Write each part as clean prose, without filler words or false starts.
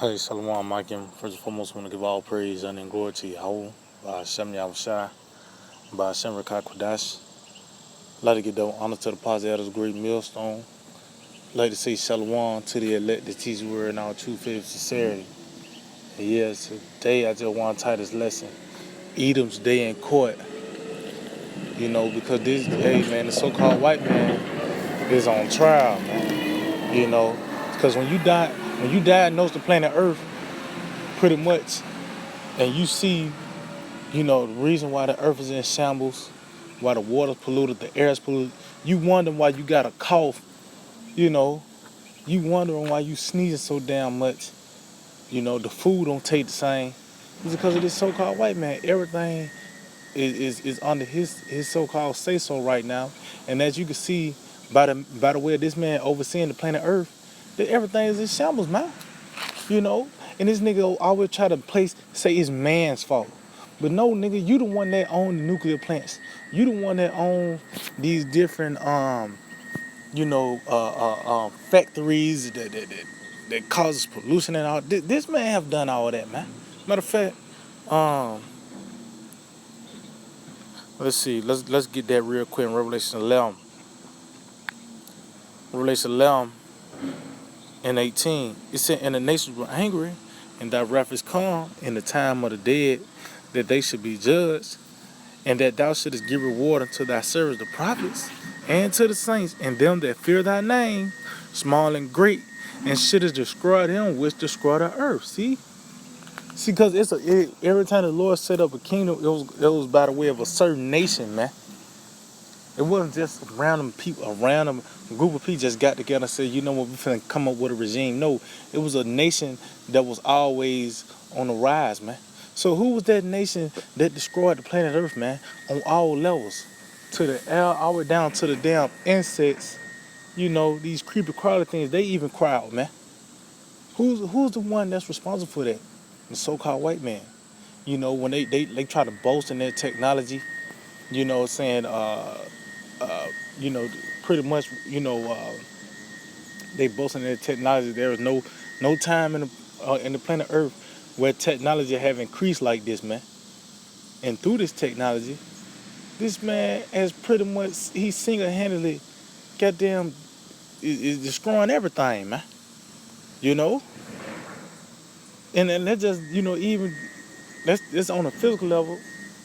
Hey, Shalom, Makim. First and foremost, I want to give all praise and glory to Yahweh, by Hashem Yahushua, by Hashem Rakah Kodash. Like to give double honor to the positive of this great millstone. Like to say Shalom to the elect, the teach word in our true faith sincerity. And yes, today I just want to tie this lesson. Edom's day in court. Because this, hey man, the so-called white man is on trial, man. Because when you diagnose the planet Earth, pretty much, and you see the reason why the earth is in shambles, why the water's polluted, the air's polluted, you wondering why you got a cough, you wondering why you sneezing so damn much, the food don't taste the same. It's because of this so-called white man. Everything is under his so-called say-so right now. And as you can see by the way this man overseeing the planet Earth, that everything is in shambles, man. And this nigga always try to say it's man's fault. But no, nigga, you the one that own the nuclear plants. You the one that own these different, factories that causes pollution and all. This man have done all that, man. Matter of fact, let's see, let's get that real quick in Revelation 11. Revelation 11 and 18. It said, and the nations were angry, and thy wrath is come in the time of the dead, that they should be judged, and that thou shouldest give reward unto thy servants the prophets, and to the saints, and them that fear thy name, small and great, and shouldest destroy them which destroy the earth. See, because every time the Lord set up a kingdom, it was by the way of a certain nation, man. It wasn't just a random group of people just got together and said, you know what, we're finna come up with a regime. No, it was a nation that was always on the rise, man. So who was that nation that destroyed the planet Earth, man, on all levels? To the air, all the way down to the damn insects, these creepy crawly things, they even cry out, man. Who's the one that's responsible for that? The so-called white man. When they try to boast in their technology, saying, pretty much, they boasting their technology. There is no time in the planet Earth where technology have increased like this, man. And through this technology, this man has pretty much, he single-handedly, goddamn, is destroying everything, man. And that just, even that's on a physical level,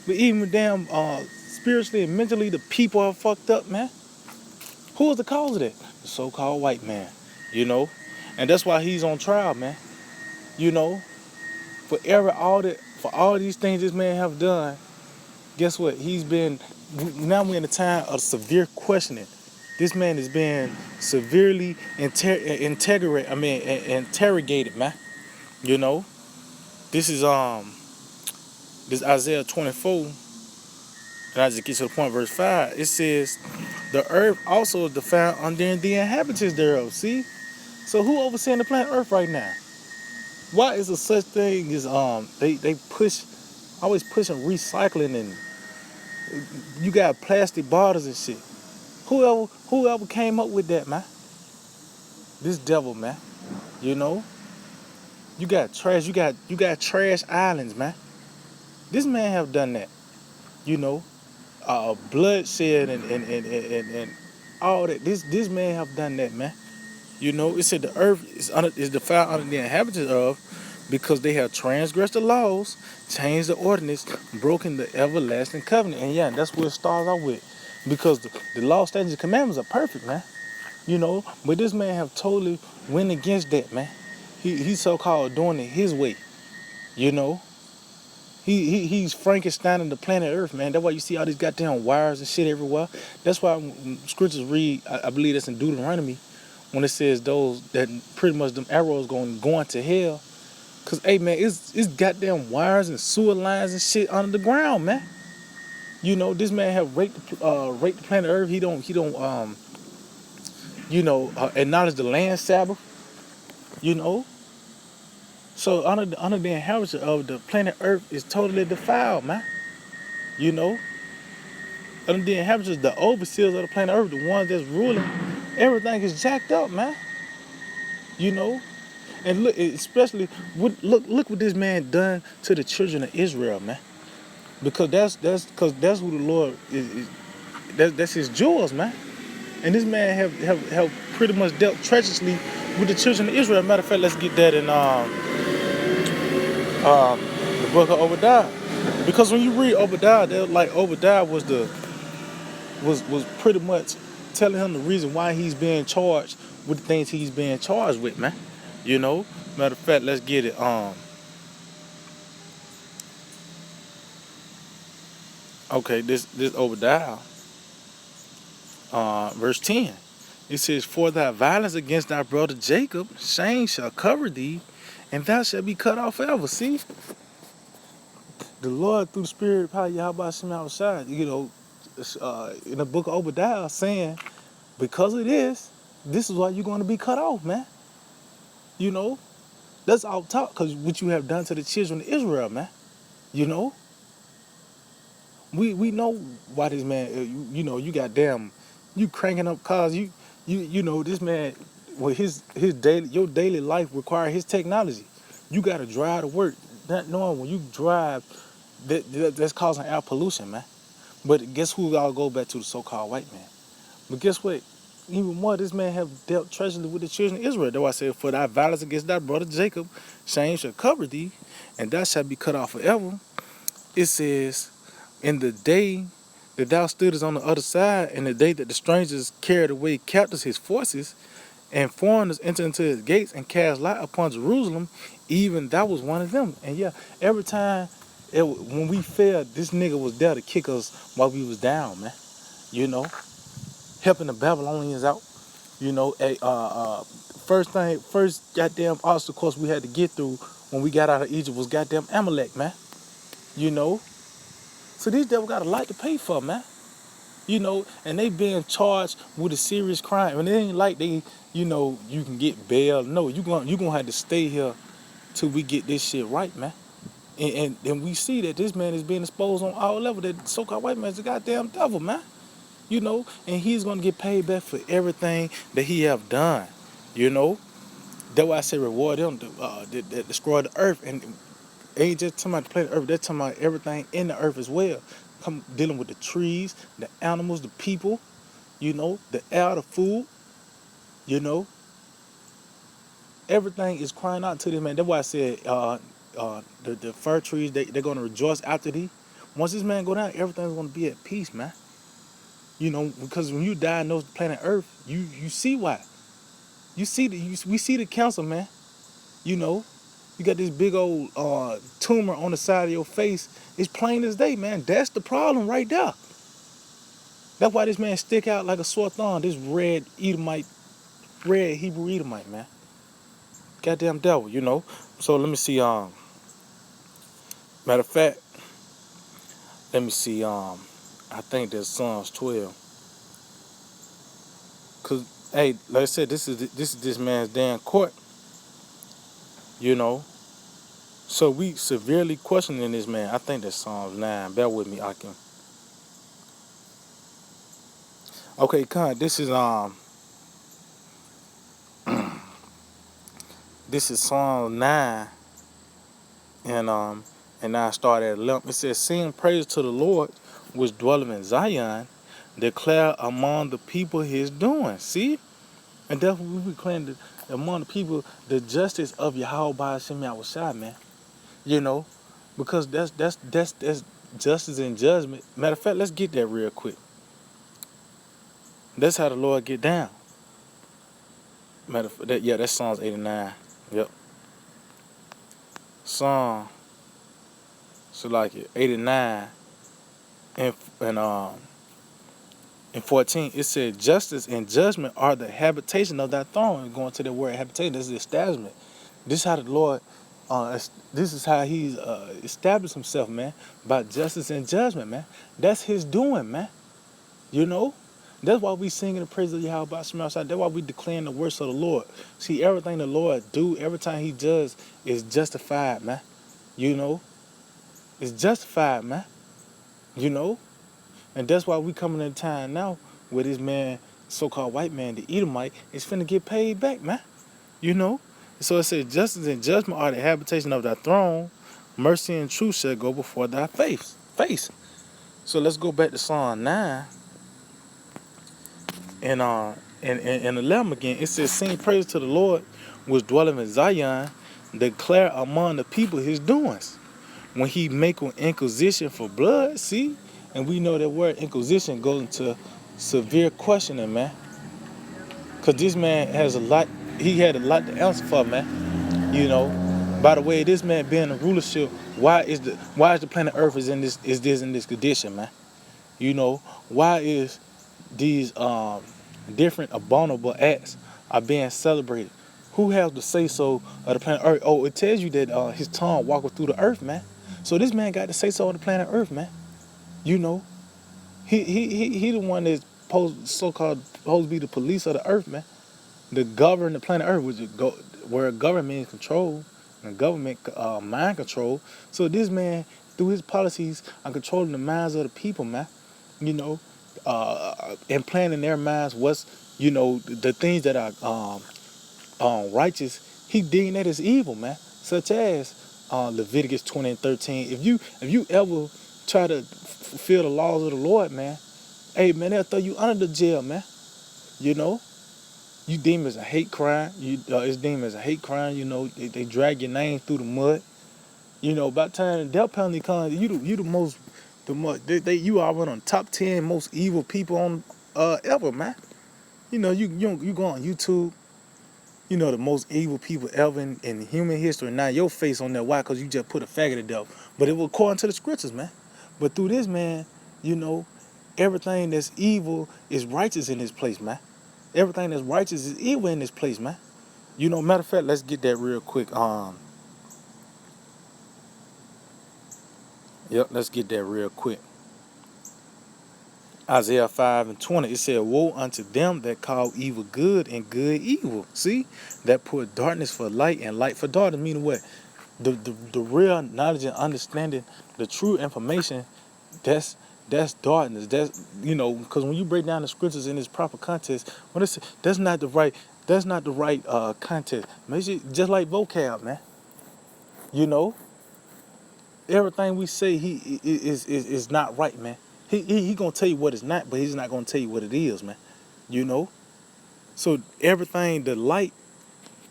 but even damn spiritually and mentally, the people are fucked up, man. Who is the cause of that? The so-called white man, and that's why he's on trial, man. For all these things this man have done, guess what? Now we're in a time of severe questioning. This man is being severely interrogated, man. This is this Isaiah 24, and I just get to the point, verse 5. It says, the earth also is defiled under the inhabitants thereof. See? So who overseeing the planet Earth right now? Why is there such thing as they always pushing recycling, and you got plastic bottles and shit? Whoever came up with that, man? This devil, man. You got trash. You got trash islands, man. This man have done that. Bloodshed and all that. This man have done that, man. It said the earth is defiled under the inhabitants of, because they have transgressed the laws, changed the ordinance, broken the everlasting covenant. And yeah, that's where it starts out with. Because the law, statutes, and commandments are perfect, man. But this man have totally went against that, man. He's so-called doing it his way. He's Frankensteining the planet Earth, man. That's why you see all these goddamn wires and shit everywhere. That's why when scriptures read, I believe that's in Deuteronomy, when it says those that pretty much them arrows going to hell. Cause hey man, it's goddamn wires and sewer lines and shit under the ground, man. This man have raped the planet Earth. He don't acknowledge the land Sabbath. So under the inhabitants of the planet Earth is totally defiled, man. Under the inhabitants, the overseers of the planet Earth, the ones that's ruling, everything is jacked up, man. And And look, especially look what this man done to the children of Israel, man. Because that's who the Lord is that's his jewels, man. And this man have pretty much dealt treacherously with the children of Israel. Matter of fact, let's get that in the book of Obadiah. Because when you read Obadiah, like Obadiah was pretty much telling him the reason why he's being charged with the things he's being charged with, man. You know? Matter of fact, let's get it. Okay, this Obadiah, verse 10. It says, "For thy violence against thy brother Jacob, shame shall cover thee, and thou shalt be cut off forever." See, the Lord through the Spirit of power, Yahweh Shem outside, in the book of Obadiah, saying, because of this is why you're going to be cut off, man. You know, that's all talk, because what you have done to the children of Israel, man. You know, we know why this man. You got damn, you cranking up cars. You know this man. Well, his your daily life require his technology. You got to drive to work, not knowing when you drive that's causing air pollution, man. But guess who? I'll go back to the so-called white man. But guess what? Even more, this man have dealt treacherously with the children of Israel. Though I said, for thy violence against thy brother Jacob, shame shall cover thee, and thou shalt be cut off forever. It says, in the day that thou stoodest on the other side, and the day that the strangers carried away captives his forces, and foreigners entered into his gates and cast light upon Jerusalem, even thou was one of them. And yeah, every time when we failed, this nigga was there to kick us while we was down, man. You know, helping the Babylonians out. You know, first goddamn obstacle course we had to get through when we got out of Egypt was goddamn Amalek, man. You know, so these devils got a lot to pay for, man. You know, and they being charged with a serious crime, and it ain't like you can get bail. No, you gonna have to stay here till we get this shit right, man. And we see that this man is being exposed on all levels. That so-called white man is a goddamn devil, man. You know, and he's gonna get paid back for everything that he have done. You know, that's why I say reward them that destroy the earth, and ain't just talking about the planet Earth. They're talking about everything in the earth as well. Come dealing with the trees, the animals, the people. You know, the air, the food. You know, everything is crying out to this man. That's why I said the fir trees they're gonna rejoice after thee. Once this man go down, everything's gonna be at peace, man. You know, because when you diagnose the planet Earth, you see why. We see the cancer, man. You know, you got this big old tumor on the side of your face. It's plain as day, man. That's the problem right there. That's why this man stick out like a sore thumb. This red Hebrew Edomite, man. Goddamn devil, you know. So let me see. Matter of fact, let me see. I think that's Psalms 12. Cause hey, like I said, this is this man's damn court. You know. So we severely questioning this man. I think that's Psalms 9. Bear with me, I can. Okay, Con, this is Psalm 9, and I start at 11. It says, "Sing praise to the Lord, which dwelleth in Zion, declare among the people his doing." See, and that's what we proclaim among the people the justice of Yahweh by Hashem Yahushua, man. You know, because that's justice and judgment. Matter of fact, let's get that real quick. That's how the Lord get down. Matter of fact, that's Psalms 89. Yep. Psalm, so like it, 89 and 14. It said, "Justice and judgment are the habitation of thy throne." Going to the word habitation, this is establishment. This is how the Lord, this is how He's established Himself, man, by justice and judgment, man. That's His doing, man. You know. That's why we singing the praise of Yahweh by Shema. That's why we declaring the works of the Lord. See, everything the Lord do, every time He does, is justified, man. You know, it's justified, man. You know, and that's why we coming in a time now where this man, so-called white man, the Edomite, is finna get paid back, man. You know, So it says, justice and judgment are the habitation of thy throne. Mercy and truth shall go before thy face. So let's go back to Psalm 9 and and 11 again. It says, sing praise to the Lord, which dwelleth in Zion, declare among the people his doings. When he make an inquisition for blood, see? And we know that word inquisition goes into severe questioning, man. Because this man has a lot, he had a lot to answer for, man. You know, by the way, this man being in rulership, why is the planet Earth in this condition, man? You know, why is these different abominable acts are being celebrated? Who has the say so of the planet Earth? Oh, it tells you that his tongue walking through the earth, man. So this man got to say so of the planet Earth, man. You know, he the one that's so-called supposed to be the police of the earth, man. The govern the planet Earth, where government is control and government mind control. So this man, through his policies, are controlling the minds of the people, man. You know, implanting in their minds what's, the things that are righteous. He deemed that as evil, man. Such as Leviticus 20 and 13. If you ever try to fulfill the laws of the Lord, man, hey man, they'll throw you under the jail, man. You know, you deem it as a hate crime. It's deemed as a hate crime. You know, they drag your name through the mud. You know, by the time the death penalty comes, you the most, you are one of the top 10 most evil people on ever, man. You know, you go on YouTube. You know, the most evil people ever in human history. Now your face on there, why? Because you just put a faggot to death. But it was according to the scriptures, man. But through this, man, you know, everything that's evil is righteous in this place, man. Everything that's righteous is evil in this place, man. You know, matter of fact, let's get that real quick. Let's get that real quick. Isaiah 5 and 20, it said, woe unto them that call evil good and good evil. See? That put darkness for light and light for darkness. Meaning what? The real knowledge and understanding, the true information, that's darkness. That's, because when you break down the scriptures in its proper context, what is it? That's not the right context. Just like vocab, man. You know? Everything we say he is not right, man. He gonna tell you what it's not, but he's not gonna tell you what it is, man. You know? So everything, the light,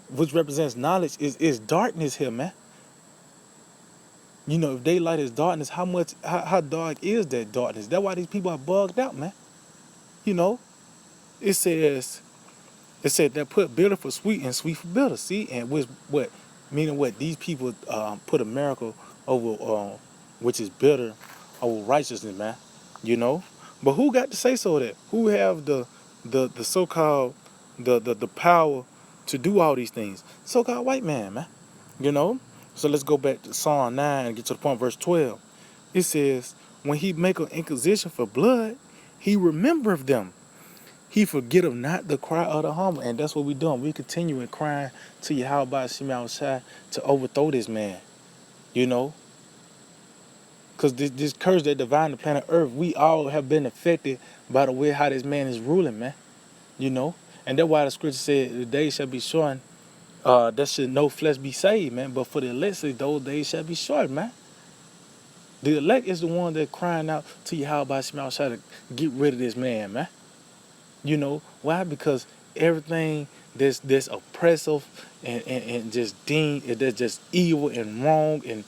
which represents knowledge, is darkness here, man. You know, if daylight is darkness, how dark is that darkness? That's why these people are bugged out, man. You know? It said that put bitter for sweet and sweet for bitter. See, and what meaning what these people put a miracle over, which is bitter, over righteousness, man. You know, but who got to say so of that? Who have the so-called the power to do all these things? So-called white man. You know. So let's go back to Psalm 9 and get to the point, verse 12. It says, when he make an inquisition for blood, he remembereth them. He forgetteth not the cry of the humble. And that's what we're doing. We continuing crying to Yahweh Shema Shai to overthrow this man. You know? Because this curse that divine the planet Earth, we all have been affected by the way how this man is ruling, man. You know? And that's why the scripture said, the days shall be shortened. That should no flesh be saved, man. But for the elect, those days shall be short, man. The elect is the one that crying out to Yahweh Shema Shai to get rid of this man, man. You know why? Because everything that's oppressive and just that's just evil and wrong and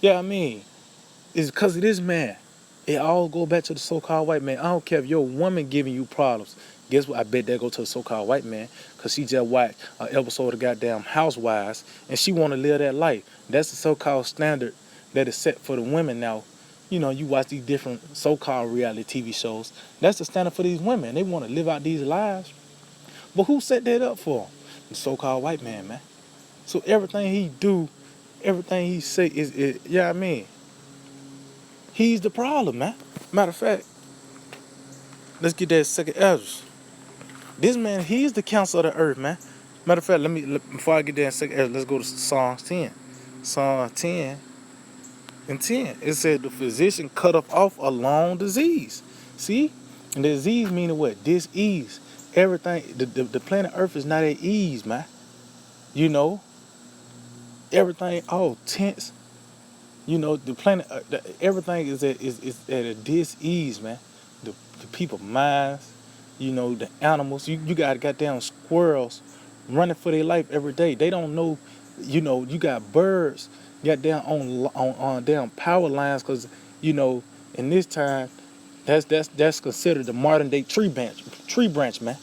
it's because of this man. It all go back to the so-called white man. I don't care if your woman giving you problems. Guess what? I bet that go to the so-called white man because she just watched an episode of goddamn Housewives and she want to live that life. That's the so-called standard that is set for the women now. You know, you watch these different so-called reality TV shows. That's the standard for these women. They want to live out these lives. But who set that up for them? The so-called white man, man. So everything he do, everything he say he's the problem, man. Matter of fact, let's get that second Ezra. This man, he's the counsel of the earth, man. Matter of fact, before I get there in second Ezra, let's go to Psalms 10. Psalm 10 and 10. It said the physician cutteth off a long disease. See? And the disease meaning what? Dis-ease. Everything, the planet Earth is not at ease, man. You know? everything all tense. The planet, everything is at a dis-ease, man. The people minds, the animals. You got goddamn squirrels running for their life every day. They don't know, you got birds goddamn on damn power lines, cause in this time that's considered the modern day tree branch, man.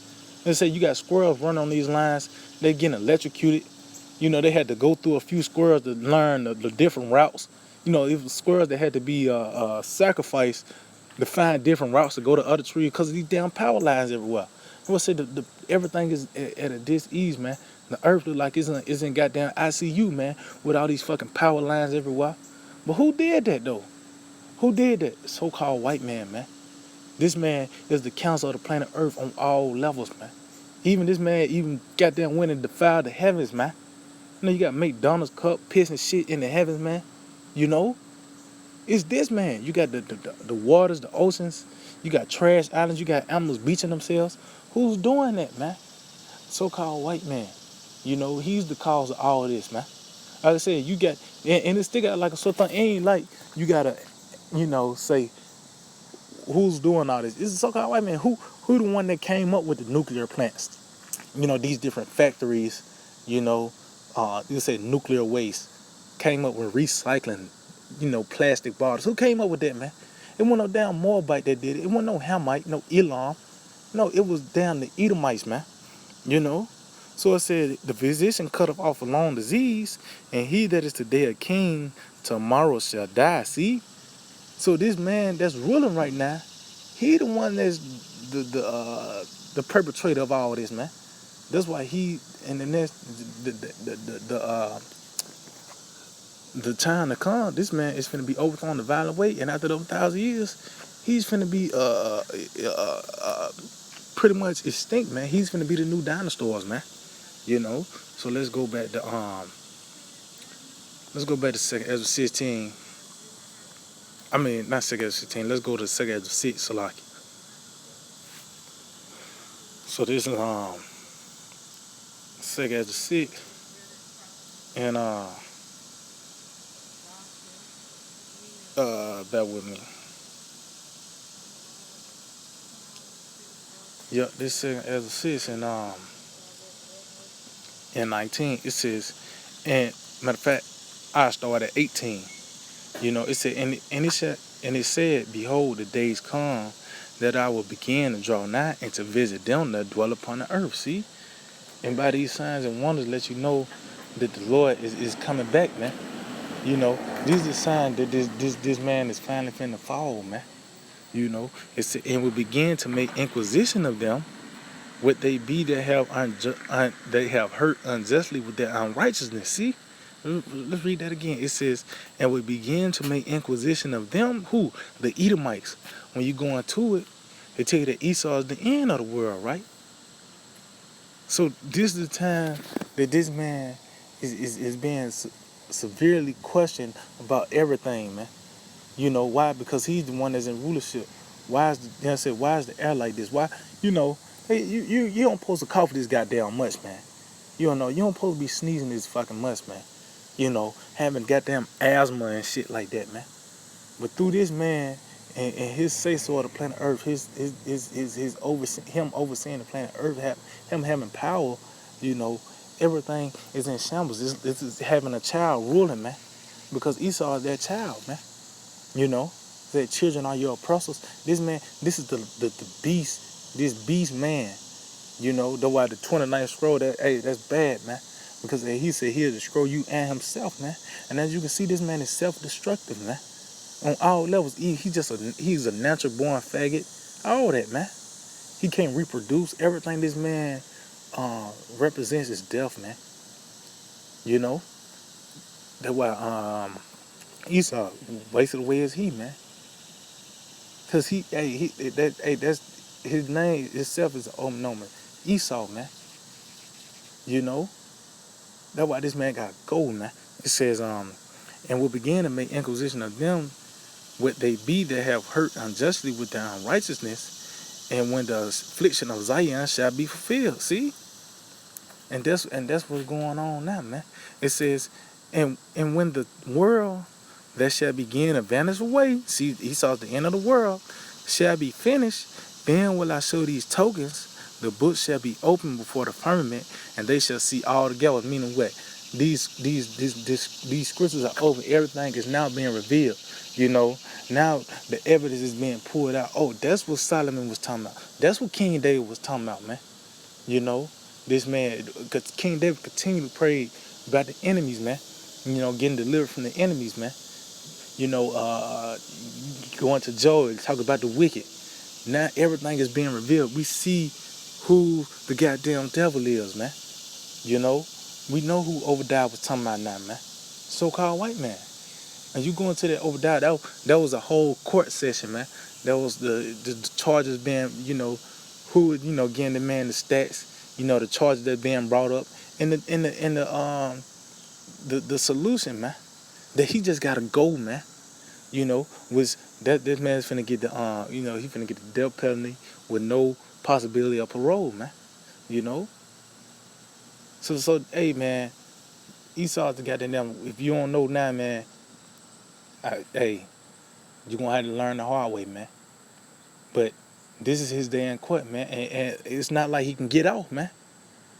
They say you got squirrels running on these lines. They getting electrocuted. They had to go through a few squirrels to learn the different routes. It was squirrels that had to be sacrificed to find different routes to go to other trees because of these damn power lines everywhere. I would say everything is at a dis-ease, man. The earth look like it's in goddamn ICU, man, with all these fucking power lines everywhere. But who did that, though? Who did that? The so-called white man, man. This man is the counsel of the planet Earth on all levels, man. Even this man even goddamn went and defiled the heavens, man. You got McDonald's cup pissing shit in the heavens, man. You know? It's this man. You got the waters, the oceans. You got trash islands. You got animals beaching themselves. Who's doing that, man? So-called white man. He's the cause of all of this, man. Like I said, you got, and it's still got like a sort of thing. It ain't like you gotta, say who's doing all this. It's the so-called white man. Who the one that came up with the nuclear plants? These different factories. You say nuclear waste came up with recycling. Plastic bottles. Who came up with that, man? It wasn't no damn Moabite that did it. It wasn't no Hamite, no Elam. No, it was damn the Edomites, man. So it said, the physician cutteth off a long disease, and he that is today a king, tomorrow shall die. See? So this man that's ruling right now, he the one that's the perpetrator of all this, man. That's why he in the next the time to come, this man is finna be overthrown the violent way, and after those 1,000 years, he's finna be pretty much extinct, man. He's finna be the new dinosaurs, man. So let's go back to 2nd Ezra 16. I mean, not 2nd Ezra 16. Let's go to 2nd Ezra 6, Salaki. So this is 2nd Ezra 6, and bear with me. Yeah, this 2nd Ezra 6 and 19. It says, and matter of fact, I start at 18. It said, and it said, behold, the days come that I will begin to draw nigh and to visit them that dwell upon the earth. See, and by these signs and wonders, let you know that the Lord is coming back, man. This is a sign that this man is finally finna fall, man. It's and will begin to make inquisition of them, what they be that they have hurt unjustly with their unrighteousness. See, let's read that again. It says, and will begin to make inquisition of them, who? The Edomites. When you go into it, they tell you that Esau is the end of the world, right? So this is the time that this man is being severely questioned about everything, man. Why? Because he's the one that's in rulership. Why is the air like this? Why? Hey, you don't supposed to cough this goddamn much, man. You don't supposed to be sneezing this fucking much, man. Having goddamn asthma and shit like that, man. But through this man and his say so of the planet Earth, his him overseeing the planet Earth, him having power, everything is in shambles. This is having a child ruling, man. Because Esau is that child, man. That children are your oppressors. This man, this is the beast, this beast man. That's why the 29th scroll, that's bad, man. Because he said he'll destroy you and himself, man. And as you can see, this man is self-destructive, man. On all levels, he's a natural born faggot. All that, man. He can't reproduce. Everything this man represents is death, man. That's why Esau wasted away as he, man. Cause that's his name itself is Omnomen. Esau, man. That's why this man got gold, man. It says, and will begin to make inquisition of them, what they be that have hurt unjustly with their unrighteousness, and when the affliction of Zion shall be fulfilled. See? And that's what's going on now, man. It says, And when the world that shall begin to vanish away, see, he saw the end of the world, shall be finished, then will I show these tokens. The book shall be opened before the firmament, and they shall see all together. Meaning what? These scriptures are open. Everything is now being revealed. You know, now the evidence is being pulled out. Oh, that's what Solomon was talking about. That's what King David was talking about, man. You know, this man, because King David continued to pray about the enemies, man. You know, getting delivered from the enemies, man. You know, going to Joel, talk about the wicked. Now everything is being revealed. We see who the goddamn devil is, man. You know, we know who Obadiah was talking about now, man. So-called white man. And you go into that Obadiah, that was a whole court session, man. That was the charges being, you know, who, you know, getting the man the stats, you know, the charges that being brought up, and the solution, man, that he just gotta go, man. You know, was that this man's finna get the you know, he finna get the death penalty with no possibility of parole, man. You know, so hey, man, Esau the goddamn. If you don't know now, man, hey, you gonna have to learn the hard way, man. But this is his day in court, man, and it's not like he can get off, man.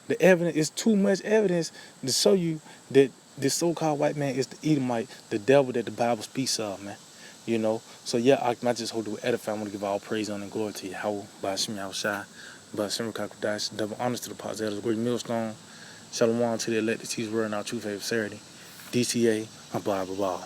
The evidence is too much evidence to show you that this so-called white man is the Edomite, the devil that the Bible speaks of, man. You know, so yeah, I just hope to edify. I want to give all praise, honor, and glory to Yahweh, by Hashem Yahushai, by Hashem Kakodash, double honors to the apostles, elders, great millstone. Shalom to the elected, teach word and our true faith Saturday. DCA, blah blah blah.